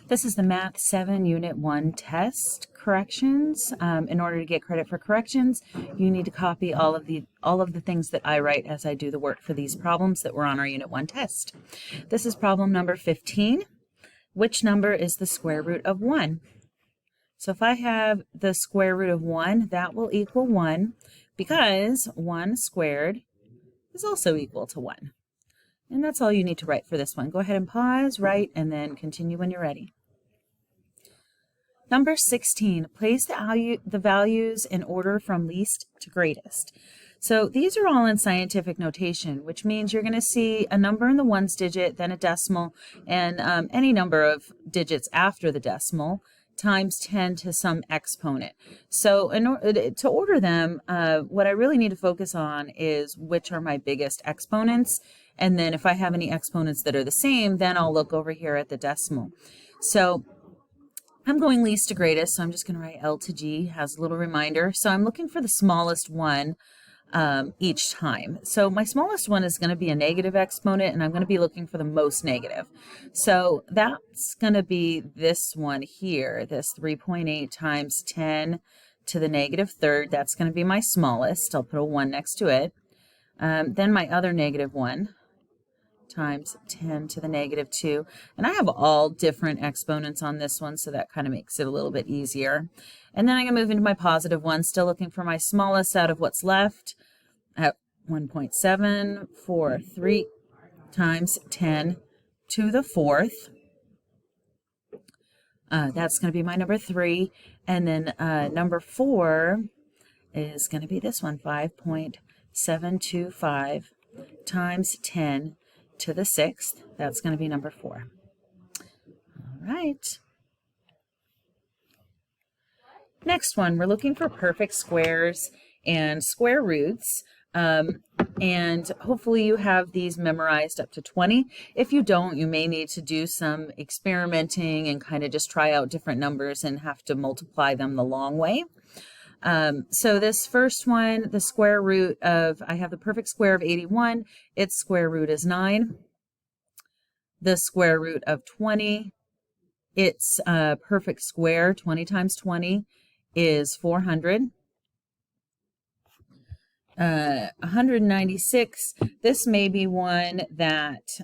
This is the Math 7 Unit 1 test corrections. In order to get credit for corrections, you need to copy all of the things that I write as I do the work for these problems that were on our Unit 1 test. This is problem number 15. Which number is the square root of 1? So if I have the square root of 1, that will equal 1 because 1 squared is also equal to 1. And that's all you need to write for this one. Go ahead and pause, write, and then continue when you're ready. Number 16, place the values in order from least to greatest. So these are all in scientific notation, which means you're going to see a number in the ones digit, then a decimal, and any number of digits after the decimal, times 10 to some exponent. So in order to order them, what I really need to focus on is which are my biggest exponents. And then if I have any exponents that are the same, then I'll look over here at the decimal. So I'm going least to greatest, so I'm just going to write L to G, has a little reminder. So I'm looking for the smallest one each time. So my smallest one is going to be a negative exponent, and I'm going to be looking for the most negative. So that's going to be this one here, this 3.8 times 10 to the negative third. That's going to be my smallest. I'll put a 1 next to it. Then my other negative one times 10 to the negative 2. And I have all different exponents on this one, so that kind of makes it a little bit easier. And then I'm going to move into my positive one, still looking for my smallest out of what's left at 1.743 times 10 to the fourth. That's going to be my number 3. And then number 4 is going to be this one, 5.725 times 10 to the 6th. That's going to be number 4. All right. Next one, we're looking for perfect squares and square roots. And hopefully you have these memorized up to 20. If you don't, you may need to do some experimenting and kind of just try out different numbers and have to multiply them the long way. So this first one, the square root of, I have the perfect square of 81, its square root is 9. The square root of 20, its perfect square, 20 times 20, is 400. 196, this may be one that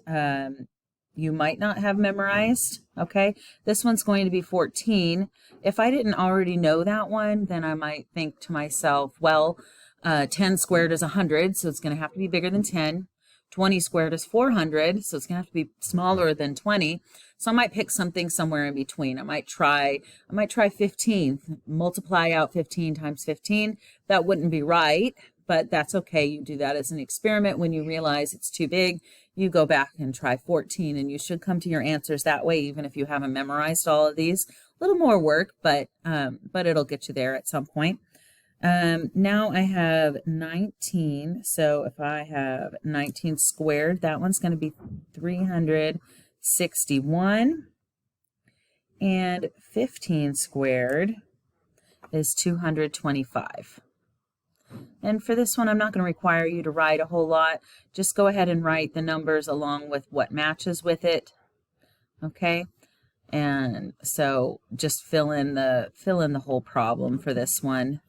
you might not have memorized, okay? This one's going to be 14. If I didn't already know that one, then I might think to myself, well, 10 squared is 100, so it's going to have to be bigger than 10. 20 squared is 400, so it's going to have to be smaller than 20. So I might pick something somewhere in between. I might try 15, multiply out 15 times 15. That wouldn't be right, but that's okay. You do that as an experiment. When you realize it's too big, you go back and try 14, and you should come to your answers that way, even if you haven't memorized all of these. A little more work, but it'll get you there at some point. Now I have 19, so if I have 19 squared, that one's going to be 361, and 15 squared is 225. And for this one, I'm not going to require you to write a whole lot. Just go ahead and write the numbers along with what matches with it. Okay? And so just fill in the whole problem for this one.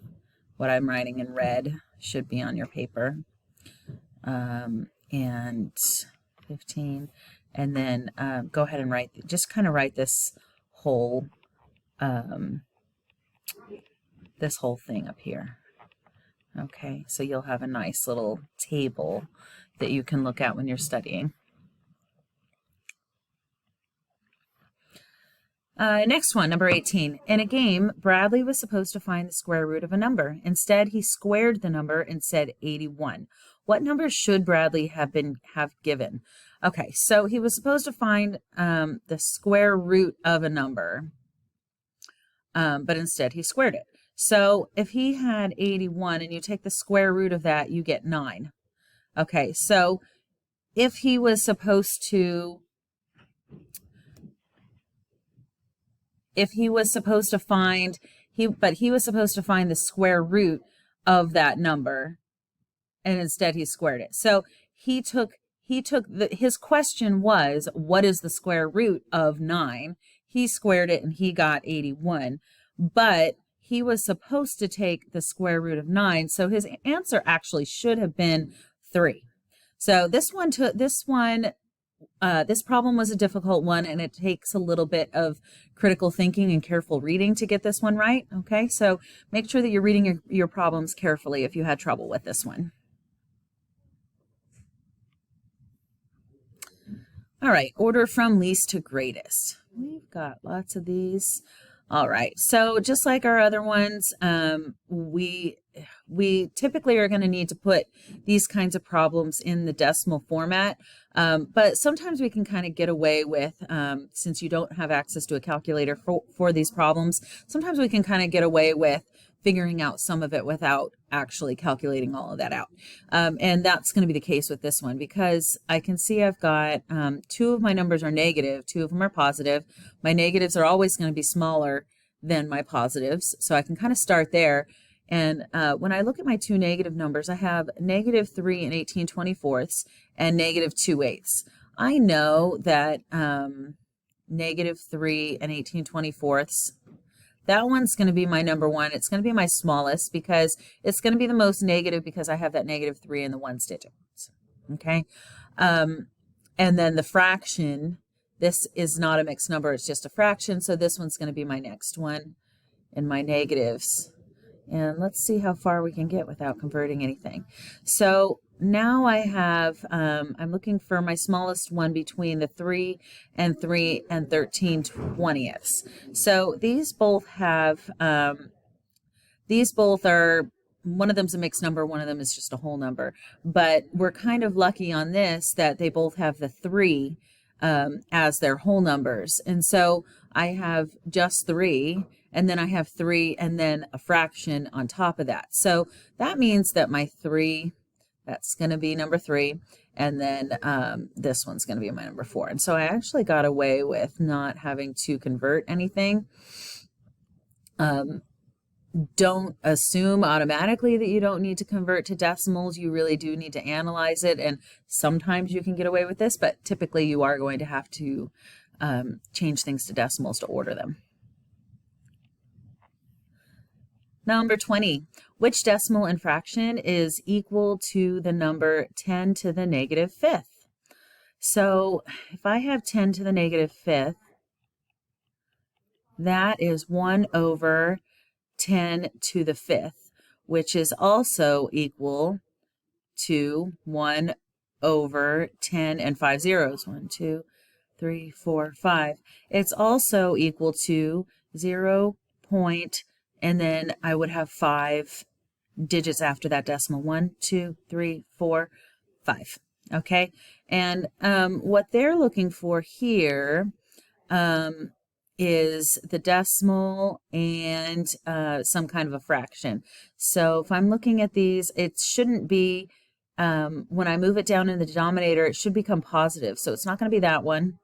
What I'm writing in red should be on your paper. And 15. And then go ahead and just kind of write this whole thing up here. Okay, so you'll have a nice little table that you can look at when you're studying. Next one, number 18. In a game, Bradley was supposed to find the square root of a number. Instead, he squared the number and said 81. What number should Bradley have given? Okay, so he was supposed to find the square root of a number, but instead he squared it. So if he had 81 and you take the square root of that, you get 9. Okay, so if he was supposed to find the square root of that number, and instead he squared it. So his question was, what is the square root of 9? he squared it and he got 81. But he was supposed to take the square root of 9, so his answer actually should have been 3. So this problem was a difficult one, and it takes a little bit of critical thinking and careful reading to get this one right. Okay, so make sure that you're reading your problems carefully if you had trouble with this one. All right, order from least to greatest. We've got lots of these. All right, so just like our other ones, we typically are going to need to put these kinds of problems in the decimal format, but sometimes we can kind of get away with, since you don't have access to a calculator for these problems, sometimes we can kind of get away with figuring out some of it without actually calculating all of that out. And that's going to be the case with this one, because I can see I've got 2 of my numbers are negative, 2 of them are positive. My negatives are always going to be smaller than my positives, so I can kind of start there. And when I look at my 2 negative numbers, I have negative 3 and 18/24 and negative 2/8. I know that negative 3 and 18/24, that one's going to be my number 1. It's going to be my smallest because it's going to be the most negative because I have that negative 3 in the ones digits. Okay. And then the fraction, this is not a mixed number, it's just a fraction. So this one's going to be my next one in my negatives. And let's see how far we can get without converting anything. So now I have, I'm looking for my smallest one between the 3 and 13/20. So these both have, these both are, one of them's a mixed number, one of them is just a whole number. But we're kind of lucky on this that they both have the 3 as their whole numbers. And so I have just 3, and then I have 3 and then a fraction on top of that. So that means that my 3, that's going to be number 3, and then this one's going to be my number 4. And so I actually got away with not having to convert anything. Don't assume automatically that you don't need to convert to decimals. You really do need to analyze it, and sometimes you can get away with this, but typically you are going to have to change things to decimals to order them. Number 20, which decimal and fraction is equal to the number 10 to the negative 5th? So if I have 10 to the negative 5th, that is 1 over 10 to the 5th, which is also equal to 1 over 10 and 5 zeros. 1, 2, 3, 4, 5. It's also equal to 0. And then I would have 5 digits after that decimal. 1, 2, 3, 4, 5. Okay. And what they're looking for here is the decimal and some kind of a fraction. So if I'm looking at these, it shouldn't be, when I move it down in the denominator, it should become positive. So it's not going to be that one.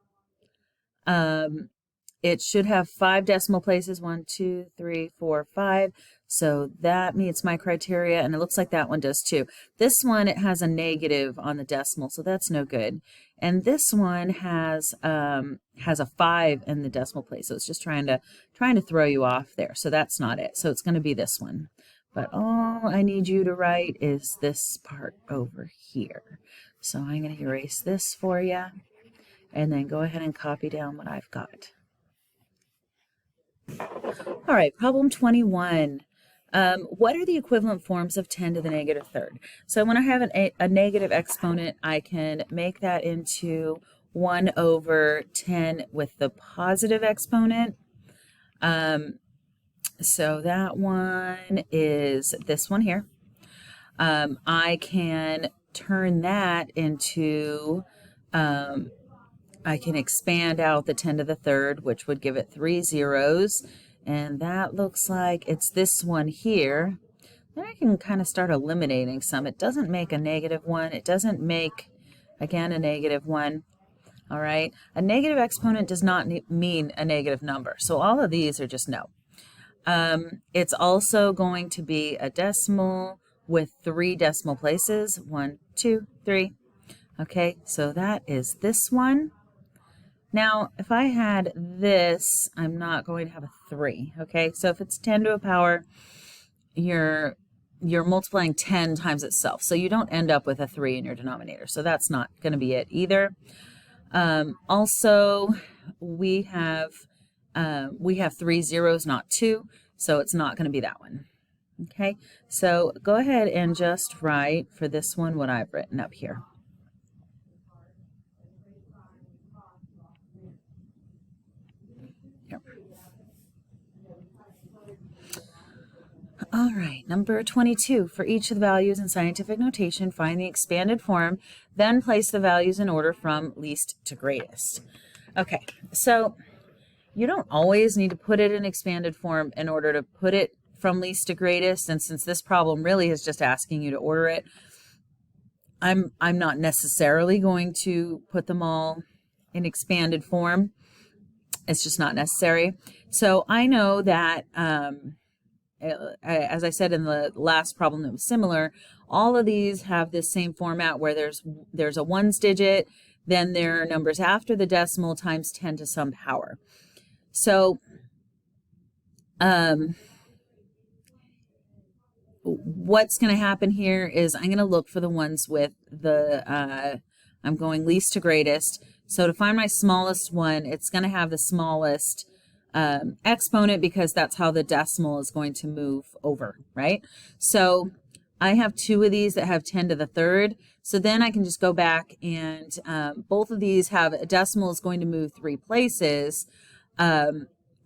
It should have 5 decimal places, 1, 2, 3, 4, 5. So that meets my criteria, and it looks like that one does too. This one, it has a negative on the decimal, so that's no good. And this one has a 5 in the decimal place, so it's just trying to throw you off there. So that's not it. So it's going to be this one. But all I need you to write is this part over here. So I'm going to erase this for you, and then go ahead and copy down what I've got. All right, problem 21. What are the equivalent forms of 10 to the negative 3rd? So when I have a negative exponent, I can make that into 1 over 10 with the positive exponent. So that one is this one here. I can turn that into, I can expand out the 10 to the 3rd, which would give it 3 zeros. And that looks like it's this one here. Then I can kind of start eliminating some. It doesn't make a negative 1. It doesn't make, again, a negative 1. All right. A negative exponent does not mean a negative number. So all of these are just no. It's also going to be a decimal with 3 decimal places. 1, 2, 3. Okay. So that is this one. Now, if I had this, I'm not going to have a 3, okay? So if it's 10 to a power, you're multiplying 10 times itself. So you don't end up with a 3 in your denominator. So that's not going to be it either. Also, we have 3 zeros, not 2, so it's not going to be that one. Okay, so go ahead and just write for this one what I've written up here. All right, number 22. For each of the values in scientific notation, find the expanded form, then place the values in order from least to greatest. Okay, so you don't always need to put it in expanded form in order to put it from least to greatest, and since this problem really is just asking you to order it, I'm not necessarily going to put them all in expanded form. It's just not necessary. So I know that as I said in the last problem that was similar, all of these have this same format where there's a ones digit, then there are numbers after the decimal times 10 to some power. So what's going to happen here is I'm going to look for the ones with the, I'm going least to greatest. So to find my smallest one, it's going to have the smallest exponent because that's how the decimal is going to move over, right? So I have 2 of these that have 10 to the third. So then I can just go back and both of these have a decimal is going to move 3 places.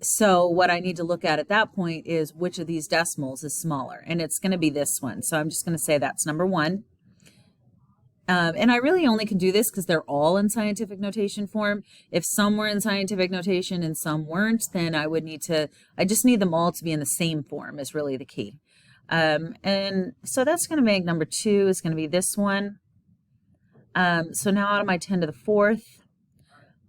So what I need to look at that point is which of these decimals is smaller, and it's going to be this one. So I'm just going to say that's number 1. And I really only can do this because they're all in scientific notation form. If some were in scientific notation and some weren't, then I just need them all to be in the same form is really the key. And so that's going to make number 2 is going to be this one. So now out of my 10 to the 4th,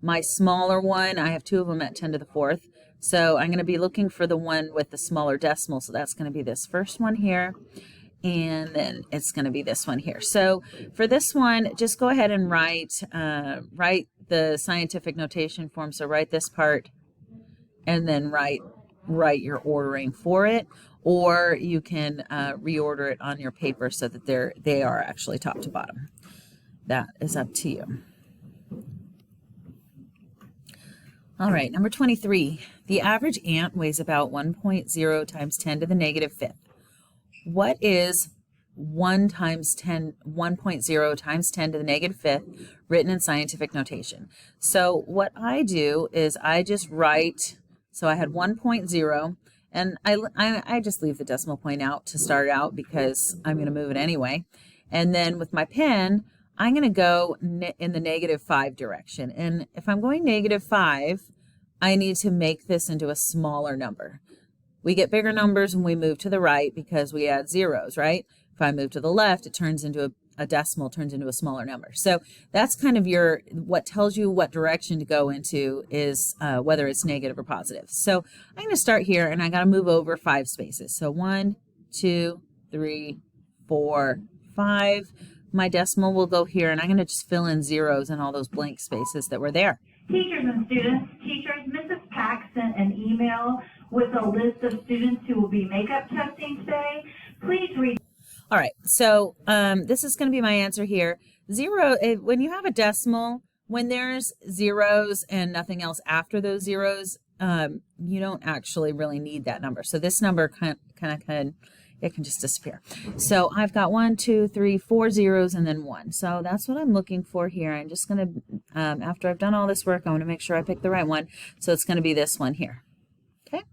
my smaller one, I have 2 of them at 10 to the 4th. So I'm going to be looking for the one with the smaller decimal. So that's going to be this first one here. And then it's going to be this one here. So for this one, just go ahead and write the scientific notation form. So write this part and then write your ordering for it, or you can reorder it on your paper so that they are actually top to bottom. That is up to you. All right, number 23. The average ant weighs about 1.0 times 10 to the negative 5th. What is 1.0 times 10 to the negative 5th written in scientific notation? So what I do is I just write, so I had 1.0, and I just leave the decimal point out to start out because I'm going to move it anyway. And then with my pen, I'm going to go in the negative 5 direction. And if I'm going negative 5, I need to make this into a smaller number. We get bigger numbers when we move to the right because we add zeros, right? If I move to the left, it turns into a decimal, turns into a smaller number. So that's kind of what tells you what direction to go into is whether it's negative or positive. So I'm going to start here, and I got to move over 5 spaces. So 1, 2, 3, 4, 5. My decimal will go here, and I'm going to just fill in zeros in all those blank spaces that were there. Teachers and students, Mrs. Pack sent an email with a list of students who will be makeup testing today. Please read. All right, so this is going to be my answer here. 0, when you have a decimal, when there's zeros and nothing else after those zeros, you don't actually really need that number. So this number it can just disappear. So I've got 1, 2, 3, 4 zeros and then 1. So that's what I'm looking for here. I'm just going to, after I've done all this work, I want to make sure I pick the right one. So it's going to be this one here. Okay.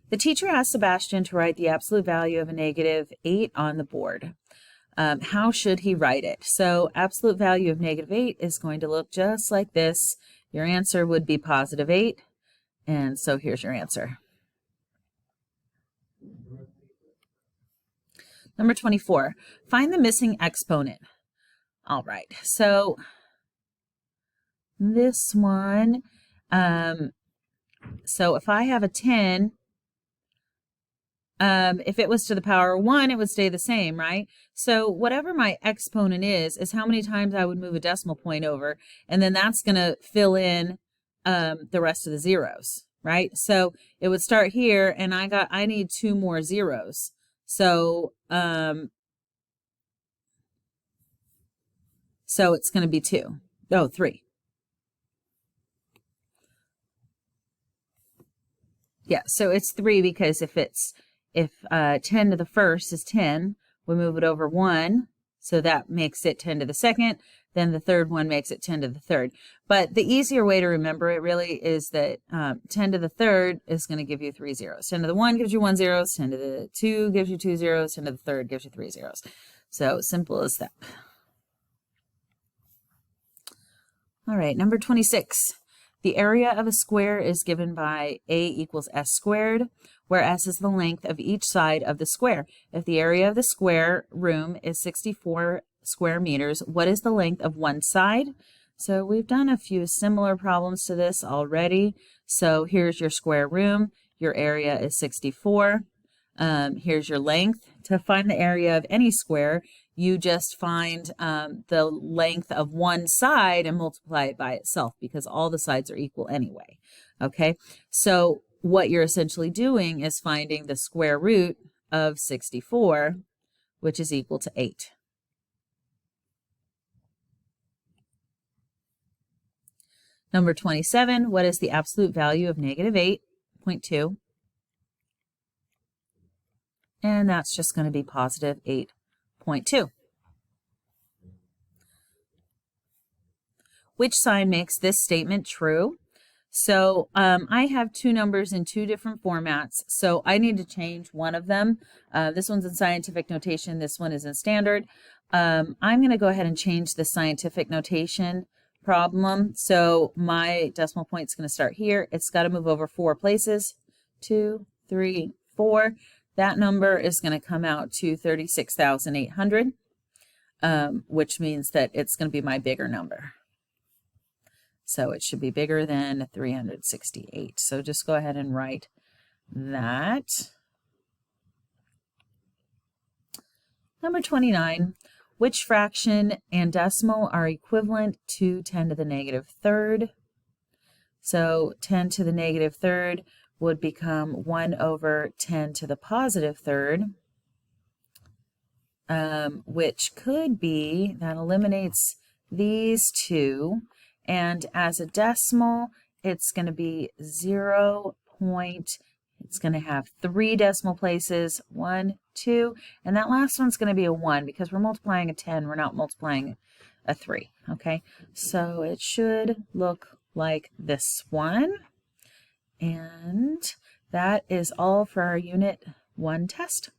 The teacher asked Sebastian to write the absolute value of a negative 8 on the board. How should he write it? So absolute value of negative 8 is going to look just like this. Your answer would be positive 8. And so here's your answer. Number 24, find the missing exponent. All right, so this one, so if I have a 10, If it was to the power of 1, it would stay the same, right? So whatever my exponent is how many times I would move a decimal point over, and then that's going to fill in the rest of the zeros, right? So it would start here, and I need 2 more zeros. So so it's going to be 2. Oh, 3. Yeah, so it's 3 because if 10 to the first is 10, we move it over 1, so that makes it 10 to the second, then the third one makes it 10 to the third. But the easier way to remember it really is that 10 to the third is going to give you 3 zeros. 10 to the 1 gives you 1 zero, 10 to the 2 gives you 2 zeros, 10 to the third gives you 3 zeros. So simple as that. All right, number 26. The area of a square is given by a equals s squared, where s is the length of each side of the square. If the area of the square room is 64 square meters, what is the length of one side? So we've done a few similar problems to this already. So here's your square room. Your area is 64. Here's your length. To find the area of any square, you just find the length of one side and multiply it by itself because all the sides are equal anyway. Okay, so what you're essentially doing is finding the square root of 64, which is equal to 8. Number 27, what is the absolute value of negative 8.2? And that's just going to be positive 8.2. Which sign makes this statement true? So I have 2 numbers in 2 different formats, so I need to change one of them. This one's in scientific notation, this one is in standard. I'm going to go ahead and change the scientific notation problem. So my decimal point is going to start here. It's got to move over 4 places. 2, 3, 4. That number is going to come out to 36,800, which means that it's going to be my bigger number. So it should be bigger than 368. So just go ahead and write that. Number 29, which fraction and decimal are equivalent to 10 to the negative third? So 10 to the negative third would become 1 over 10 to the positive third, which could be, that eliminates these 2, and as a decimal, it's going to be 0. It's going to have 3 decimal places, 1, 2, and that last one's going to be a 1 because we're multiplying a 10, we're not multiplying a 3, okay? So it should look like this one. And that is all for our Unit 1 test.